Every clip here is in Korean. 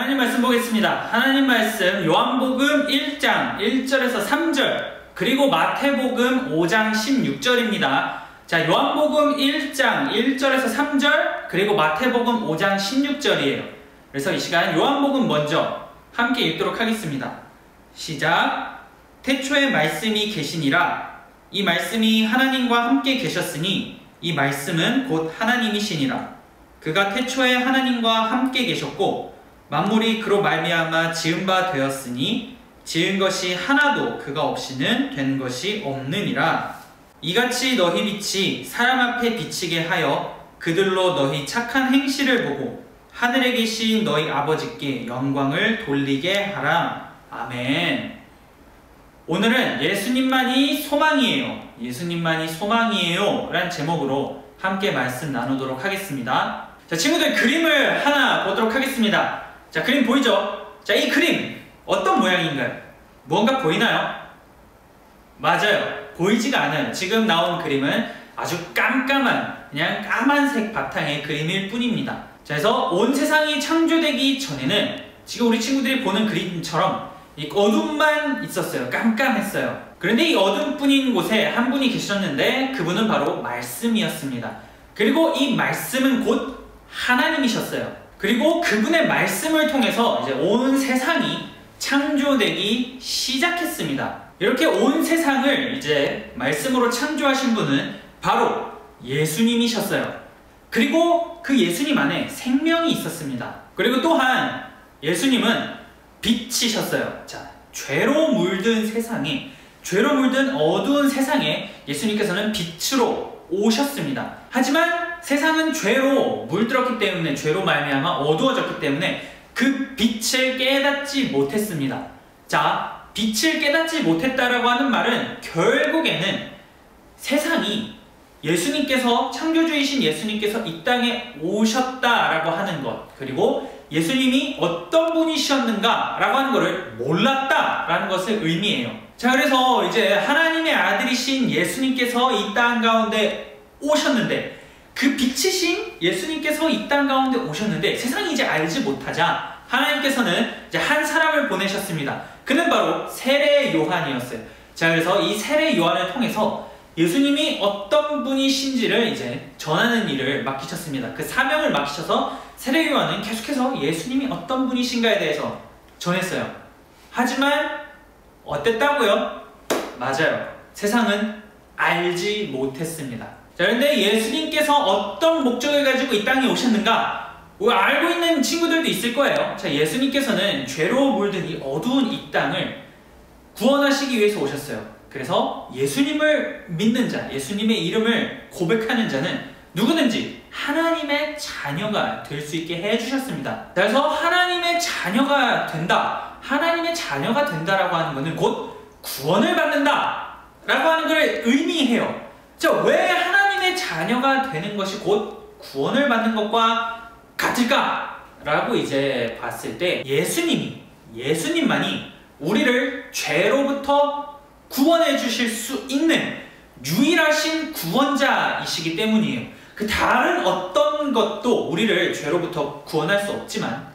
하나님 말씀 보겠습니다. 하나님 말씀 요한복음 1장 1절에서 3절 그리고 마태복음 5장 16절입니다. 자, 요한복음 1장 1절에서 3절 그리고 마태복음 5장 16절이에요. 그래서 이 시간 요한복음 먼저 함께 읽도록 하겠습니다. 시작. 태초에 말씀이 계시니라. 이 말씀이 하나님과 함께 계셨으니 이 말씀은 곧 하나님이시니라. 그가 태초에 하나님과 함께 계셨고 만물이 그로 말미암아 지은 바 되었으니 지은 것이 하나도 그가 없이는 된 것이 없느니라. 이같이 너희 빛이 사람 앞에 비치게 하여 그들로 너희 착한 행실을 보고 하늘에 계신 너희 아버지께 영광을 돌리게 하라. 아멘. 오늘은 예수님만이 소망이에요. 예수님만이 소망이에요 라는 제목으로 함께 말씀 나누도록 하겠습니다. 자, 친구들 그림을 하나 보도록 하겠습니다. 자, 그림 보이죠? 자, 이 그림 어떤 모양인가요? 무언가 보이나요? 맞아요. 보이지가 않아요. 지금 나온 그림은 아주 깜깜한 그냥 까만색 바탕의 그림일 뿐입니다. 자, 그래서 온 세상이 창조되기 전에는 지금 우리 친구들이 보는 그림처럼 이 어둠만 있었어요. 깜깜했어요. 그런데 이 어둠뿐인 곳에 한 분이 계셨는데 그분은 바로 말씀이었습니다. 그리고 이 말씀은 곧 하나님이셨어요. 그리고 그분의 말씀을 통해서 이제 온 세상이 창조되기 시작했습니다. 이렇게 온 세상을 이제 말씀으로 창조하신 분은 바로 예수님이셨어요. 그리고 그 예수님 안에 생명이 있었습니다. 그리고 또한 예수님은 빛이셨어요. 자, 죄로 물든 세상에 죄로 물든 어두운 세상에 예수님께서는 빛으로 오셨습니다. 하지만 세상은 죄로 물들었기 때문에, 죄로 말미암아 어두워졌기 때문에 그 빛을 깨닫지 못했습니다. 자, 빛을 깨닫지 못했다라고 하는 말은 결국에는 세상이 예수님께서, 창조주이신 예수님께서 이 땅에 오셨다라고 하는 것, 그리고 예수님이 어떤 분이셨는가 라고 하는 것을 몰랐다라는 것을 의미해요. 자, 그래서 이제 하나님의 아들이신 예수님께서 이 땅 가운데 오셨는데, 그 빛이신 예수님께서 이 땅 가운데 오셨는데 세상이 이제 알지 못하자 하나님께서는 이제 한 사람을 보내셨습니다. 그는 바로 세례 요한이었어요. 자, 그래서 이 세례 요한을 통해서 예수님이 어떤 분이신지를 이제 전하는 일을 맡기셨습니다. 그 사명을 맡기셔서 세례 요한은 계속해서 예수님이 어떤 분이신가에 대해서 전했어요. 하지만 어땠다고요? 맞아요. 세상은 알지 못했습니다. 자, 그런데 예수님께서 어떤 목적을 가지고 이 땅에 오셨는가? 알고 있는 친구들도 있을 거예요. 자, 예수님께서는 죄로 물든 이 어두운 이 땅을 구원하시기 위해서 오셨어요. 그래서 예수님을 믿는 자, 예수님의 이름을 고백하는 자는 누구든지 하나님의 자녀가 될 수 있게 해주셨습니다. 그래서 하나님의 자녀가 된다, 하나님의 자녀가 된다라고 하는 것은 곧 구원을 받는다 라고 하는 것을 의미해요. 자, 왜 하나님의 자녀가 되는 것이 곧 구원을 받는 것과 같을까? 라고 이제 봤을 때 예수님만이 우리를 죄로부터 구원해 주실 수 있는 유일하신 구원자이시기 때문이에요. 그 다른 어떤 것도 우리를 죄로부터 구원할 수 없지만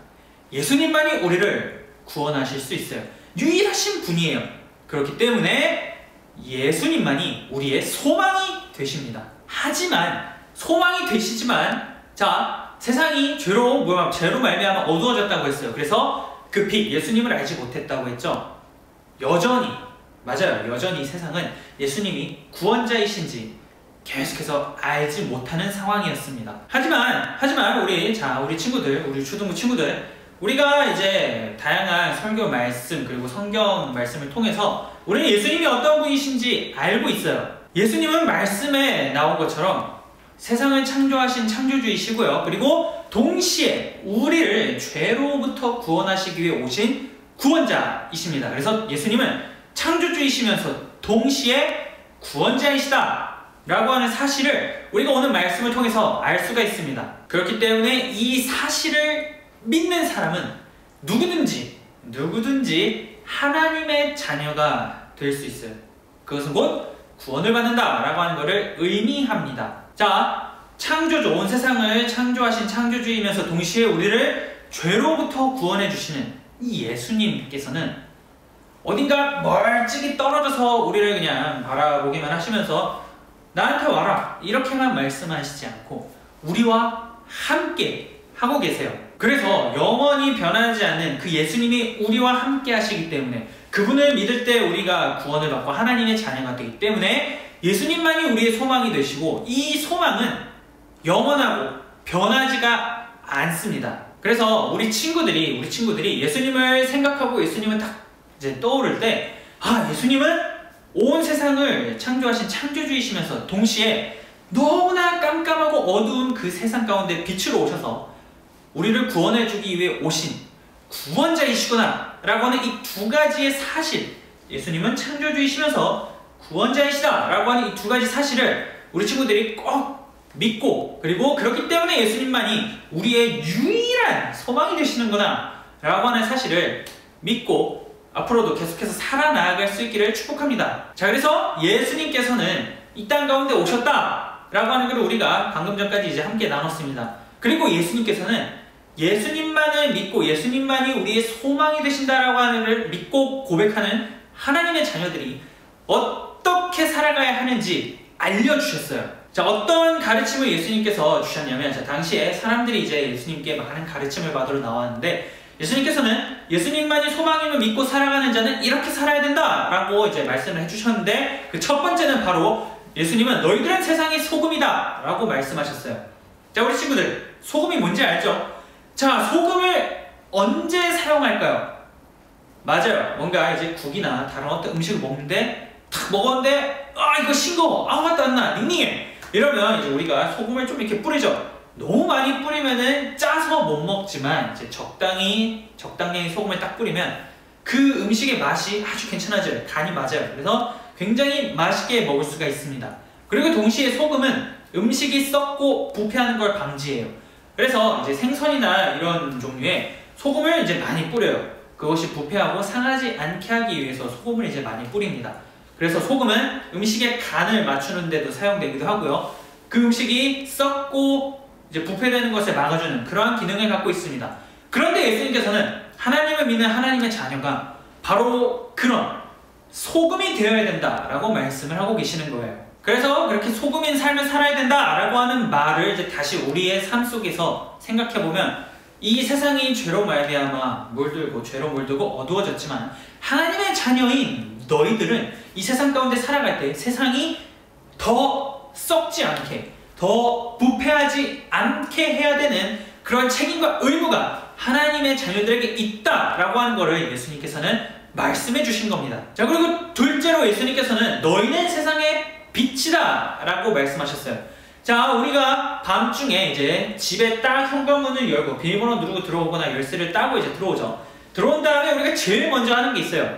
예수님만이 우리를 구원하실 수 있어요. 유일하신 분이에요. 그렇기 때문에 예수님만이 우리의 소망이 되십니다. 하지만 소망이 되시지만, 자, 세상이 죄로 말미암아 어두워졌다고 했어요. 그래서 그 빛, 예수님을 알지 못했다고 했죠. 여전히 세상은 예수님이 구원자이신지 계속해서 알지 못하는 상황이었습니다. 하지만 우리 친구들, 우리 초등부 친구들, 우리가 이제 다양한 설교 말씀 그리고 성경 말씀을 통해서 우리는 예수님이 어떤 분이신지 알고 있어요. 예수님은 말씀에 나온 것처럼 세상을 창조하신 창조주이시고요. 그리고 동시에 우리를 죄로부터 구원하시기 위해 오신 구원자이십니다. 그래서 예수님은 창조주이시면서 동시에 구원자이시다 라고 하는 사실을 우리가 오늘 말씀을 통해서 알 수가 있습니다. 그렇기 때문에 이 사실을 믿는 사람은 누구든지 하나님의 자녀가 될 수 있어요. 그것은 곧 구원을 받는다 라고 하는 것을 의미합니다. 자, 온 세상을 창조하신 창조주이면서 동시에 우리를 죄로부터 구원해 주시는 이 예수님께서는 어딘가 멀찍이 떨어져서 우리를 그냥 바라보기만 하시면서 나한테 와라 이렇게만 말씀하시지 않고 우리와 함께 하고 계세요. 그래서 영원히 변하지 않는 그 예수님이 우리와 함께 하시기 때문에, 그분을 믿을 때 우리가 구원을 받고 하나님의 자녀가 되기 때문에 예수님만이 우리의 소망이 되시고, 이 소망은 영원하고 변하지가 않습니다. 그래서 우리 친구들이 예수님을 생각하고 예수님을 딱 이제 떠오를 때, 예수님은 온 세상을 창조하신 창조주이시면서 동시에 너무나 깜깜하고 어두운 그 세상 가운데 빛으로 오셔서 우리를 구원해주기 위해 오신 구원자이시구나 라고 하는 이 두 가지의 사실, 예수님은 창조주이시면서 구원자이시다 라고 하는 이 두 가지 사실을 우리 친구들이 꼭 믿고, 그리고 그렇기 때문에 예수님만이 우리의 유일한 소망이 되시는구나 라고 하는 사실을 믿고 앞으로도 계속해서 살아나갈 수 있기를 축복합니다. 자, 그래서 예수님께서는 이 땅 가운데 오셨다 라고 하는 걸 우리가 방금 전까지 이제 함께 나눴습니다. 그리고 예수님께서는 예수님만을 믿고 예수님만이 우리의 소망이 되신다라고 하는 것을 믿고 고백하는 하나님의 자녀들이 어떻게 살아가야 하는지 알려주셨어요. 자, 어떤 가르침을 예수님께서 주셨냐면, 자, 당시에 사람들이 이제 예수님께 많은 가르침을 받으러 나왔는데, 예수님께서는 예수님만이 소망임을 믿고 살아가는 자는 이렇게 살아야 된다 라고 이제 말씀을 해주셨는데, 그 첫 번째는 바로 예수님은 너희들은 세상의 소금이다 라고 말씀하셨어요. 자, 우리 친구들, 소금이 뭔지 알죠? 자, 소금을 언제 사용할까요? 맞아요. 뭔가 이제 국이나 다른 어떤 음식을 먹는데 탁 먹었는데 아 이거 싱거워, 아무 맛도 안 나, 닝닝해. 이러면 이제 우리가 소금을 좀 이렇게 뿌리죠. 너무 많이 뿌리면은 짜서 못 먹지만 이제 적당히 소금을 딱 뿌리면 그 음식의 맛이 아주 괜찮아져요. 간이 맞아요. 그래서 굉장히 맛있게 먹을 수가 있습니다. 그리고 동시에 소금은 음식이 썩고 부패하는 걸 방지해요. 그래서 이제 생선이나 이런 종류의 소금을 이제 많이 뿌려요. 그것이 부패하고 상하지 않게 하기 위해서 소금을 이제 많이 뿌립니다. 그래서 소금은 음식의 간을 맞추는 데도 사용되기도 하고요. 그 음식이 썩고 이제 부패되는 것을 막아주는 그러한 기능을 갖고 있습니다. 그런데 예수님께서는 하나님을 믿는 하나님의 자녀가 바로 그런 소금이 되어야 된다라고 말씀을 하고 계시는 거예요. 그래서 그렇게 소금인 삶을 살아야 된다라고 하는 말을 이제 다시 우리의 삶 속에서 생각해보면 이 세상이 죄로 말미암아 죄로 물들고 어두워졌지만 하나님의 자녀인 너희들은 이 세상 가운데 살아갈 때 세상이 더 썩지 않게, 더 부패하지 않게 해야 되는 그런 책임과 의무가 하나님의 자녀들에게 있다라고 하는 것을 예수님께서는 말씀해 주신 겁니다. 자, 그리고 둘째로 예수님께서는 너희는 세상의 빛이다 라고 말씀하셨어요. 자, 우리가 밤중에 이제 집에 딱 현관문을 열고 비밀번호 누르고 들어오거나 열쇠를 따고 이제 들어오죠. 들어온 다음에 우리가 제일 먼저 하는 게 있어요.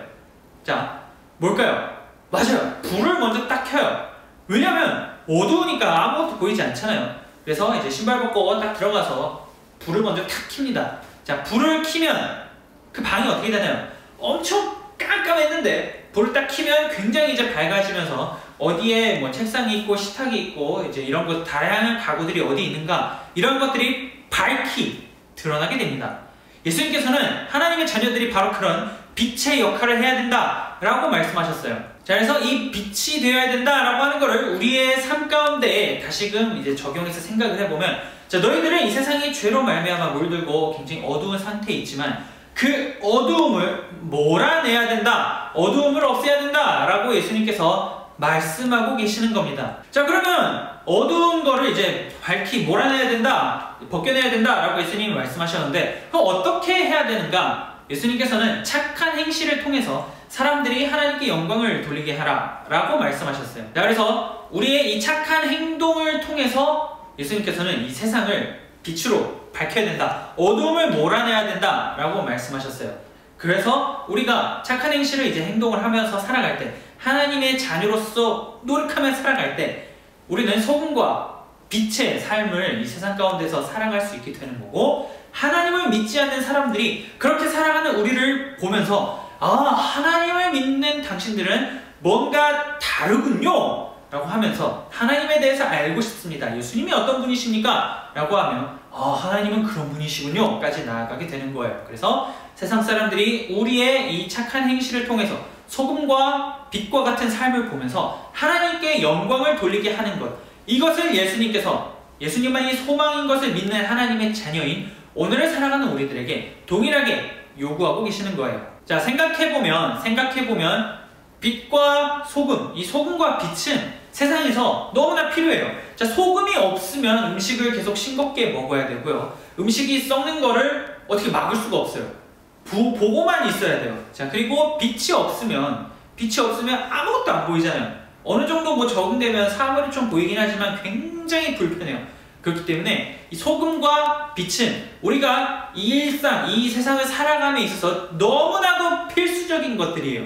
자, 뭘까요? 맞아요. 불을 먼저 딱 켜요. 왜냐면 어두우니까 아무것도 보이지 않잖아요. 그래서 이제 신발 벗고 딱 들어가서 불을 먼저 탁 킵니다. 자, 불을 켜면 그 방이 어떻게 되나요? 엄청 깜깜했는데 불을 딱 켜면 굉장히 이제 밝아지면서 어디에 뭐 책상이 있고 식탁이 있고 이제 이런 것 다양한 가구들이 어디 있는가 이런 것들이 밝히 드러나게 됩니다. 예수님께서는 하나님의 자녀들이 바로 그런 빛의 역할을 해야 된다라고 말씀하셨어요. 자, 그래서 이 빛이 되어야 된다라고 하는 것을 우리의 삶 가운데 다시금 이제 적용해서 생각을 해보면, 자, 너희들은 이 세상이 죄로 말미암아 물들고 굉장히 어두운 상태에 있지만 그 어두움을 몰아내야 된다, 어두움을 없애야 된다라고 예수님께서 말씀하고 계시는 겁니다. 자, 그러면 어두운 거를 이제 밝히 몰아내야 된다, 벗겨내야 된다라고 예수님이 말씀하셨는데 그럼 어떻게 해야 되는가? 예수님께서는 착한 행실을 통해서 사람들이 하나님께 영광을 돌리게 하라 라고 말씀하셨어요. 자, 그래서 우리의 이 착한 행동을 통해서 예수님께서는 이 세상을 빛으로 밝혀야 된다, 어두움을 몰아내야 된다 라고 말씀하셨어요. 그래서 우리가 착한 행실을 이제 행동을 하면서 살아갈 때, 하나님의 자녀로서 노력하며 살아갈 때 우리는 소금과 빛의 삶을 이 세상 가운데서 살아갈 수 있게 되는 거고, 하나님을 믿지 않는 사람들이 그렇게 살아가는 우리를 보면서 아, 하나님을 믿는 당신들은 뭔가 다르군요 라고 하면서 하나님에 대해서 알고 싶습니다. 예수님이 어떤 분이십니까? 라고 하면 하나님은 그런 분이시군요 까지 나아가게 되는 거예요. 그래서 세상 사람들이 우리의 이 착한 행실을 통해서 소금과 빛과 같은 삶을 보면서 하나님께 영광을 돌리게 하는 것, 이것을 예수님만이 소망인 것을 믿는 하나님의 자녀인 오늘을 살아가는 우리들에게 동일하게 요구하고 계시는 거예요. 자, 생각해보면 빛과 소금, 이 소금과 빛은 세상에서 너무나 필요해요. 자, 소금이 없으면 음식을 계속 싱겁게 먹어야 되고요. 음식이 썩는 거를 어떻게 막을 수가 없어요. 보고만 있어야 돼요. 자, 그리고 빛이 없으면 아무것도 안 보이잖아요. 어느 정도 뭐 적응되면 사물이 좀 보이긴 하지만 굉장히 불편해요. 그렇기 때문에 이 소금과 빛은 우리가 이 일상, 이 세상을 살아감에 있어서 너무나도 필수적인 것들이에요.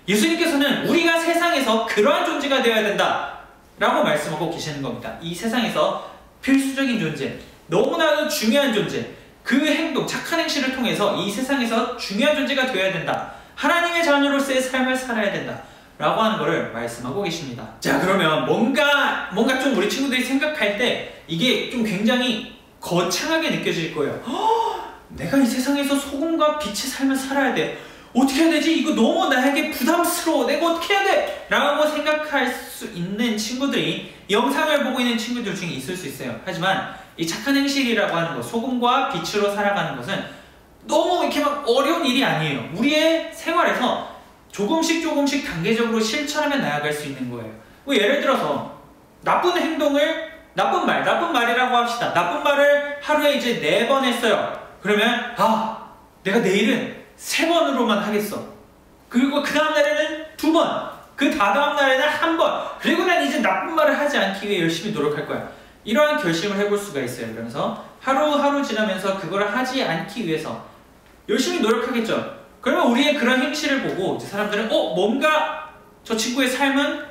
예수님께서는 우리가 세상에서 그러한 존재가 되어야 된다 라고 말씀하고 계시는 겁니다. 이 세상에서 필수적인 존재, 너무나도 중요한 존재, 그 행동, 착한 행실을 통해서 이 세상에서 중요한 존재가 되어야 된다, 하나님의 자녀로서의 삶을 살아야 된다 라고 하는 것을 말씀하고 계십니다. 자, 그러면 뭔가 좀 우리 친구들이 생각할 때 이게 좀 굉장히 거창하게 느껴질 거예요. 내가 이 세상에서 소금과 빛의 삶을 살아야 돼, 어떻게 해야 되지? 이거 너무 나에게 부담스러워, 내가 어떻게 해야 돼? 라고 생각할 수 있는 친구들이, 영상을 보고 있는 친구들 중에 있을 수 있어요. 하지만 이 착한 행실이라고 하는 것, 소금과 빛으로 살아가는 것은 너무 이렇게 막 어려운 일이 아니에요. 우리의 생활에서 조금씩 단계적으로 실천하며 나아갈 수 있는 거예요. 뭐 예를 들어서 나쁜 말이라고 합시다. 나쁜 말을 하루에 이제 4번 했어요. 그러면 내가 내일은 3번으로만 하겠어. 그리고 그 다음 날에는 2번, 그 다다음 날에는 한 번, 그리고 난 이제 나쁜 말을 하지 않기 위해 열심히 노력할 거야. 이러한 결심을 해볼 수가 있어요. 그러면서 하루하루 지나면서 그걸 하지 않기 위해서 열심히 노력하겠죠. 그러면 우리의 그런 행실을 보고 이제 사람들은 뭔가 저 친구의 삶은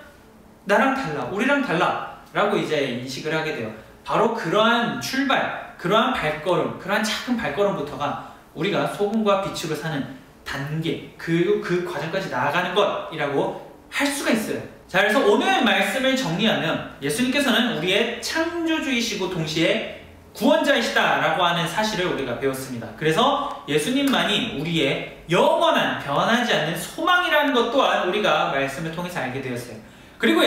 나랑 달라, 우리랑 달라 라고 이제 인식을 하게 돼요. 바로 그러한 출발, 그러한 발걸음, 그러한 작은 발걸음부터가 우리가 소금과 빛으로 사는 단계, 그 과정까지 나아가는 것이라고 할 수가 있어요. 자, 그래서 오늘 말씀을 정리하면 예수님께서는 우리의 창조주이시고 동시에 구원자이시다라고 하는 사실을 우리가 배웠습니다. 그래서 예수님만이 우리의 영원한 변하지 않는 소망이라는 것 또한 우리가 말씀을 통해서 알게 되었어요. 그리고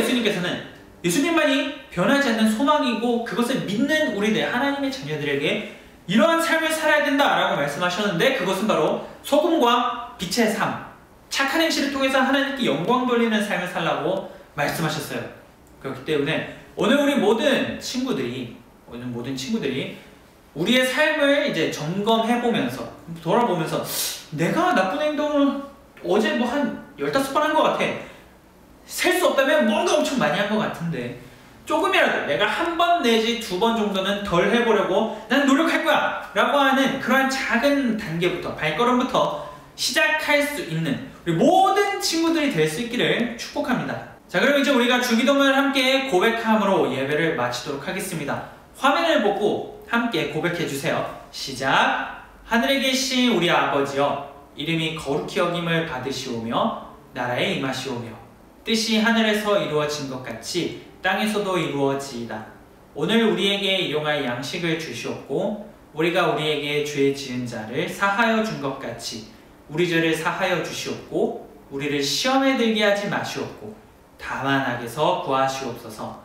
예수님만이 변하지 않는 소망이고 그것을 믿는 우리들, 하나님의 자녀들에게 이러한 삶을 살아야 된다라고 말씀하셨는데 그것은 바로 소금과 빛의 삶, 착한 행실을 통해서 하나님께 영광 돌리는 삶을 살라고 말씀하셨어요. 그렇기 때문에 오늘 우리 모든 친구들이 우리의 삶을 이제 점검해보면서 돌아보면서 내가 나쁜 행동을 어제 뭐 한 15번 한 것 같아. 셀 수 없다면 뭔가 엄청 많이 한 것 같은데 조금이라도 내가 한 번 내지 2번 정도는 덜 해보려고 난 노력할 거야 라고 하는 그러한 작은 단계부터, 발걸음부터 시작할 수 있는 우리 모든 친구들이 될 수 있기를 축복합니다. 자, 그럼 이제 우리가 주기도문을 함께 고백함으로 예배를 마치도록 하겠습니다. 화면을 보고 함께 고백해주세요. 시작! 하늘에 계신 우리 아버지여, 이름이 거룩히 여김을 받으시오며 나라에 임하시오며 뜻이 하늘에서 이루어진 것 같이 땅에서도 이루어지이다. 오늘 우리에게 일용할 양식을 주시옵고 우리가 우리에게 죄 지은 자를 사하여 준 것 같이 우리 죄를 사하여 주시옵고 우리를 시험에 들게 하지 마시옵고 다만 악에서 구하시옵소서.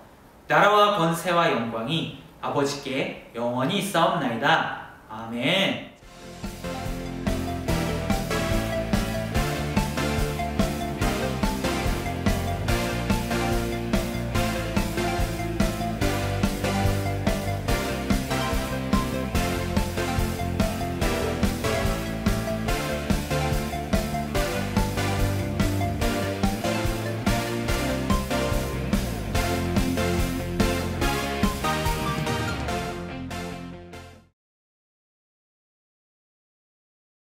나라와 권세와 영광이 아버지께 영원히 있사옵나이다. 아멘.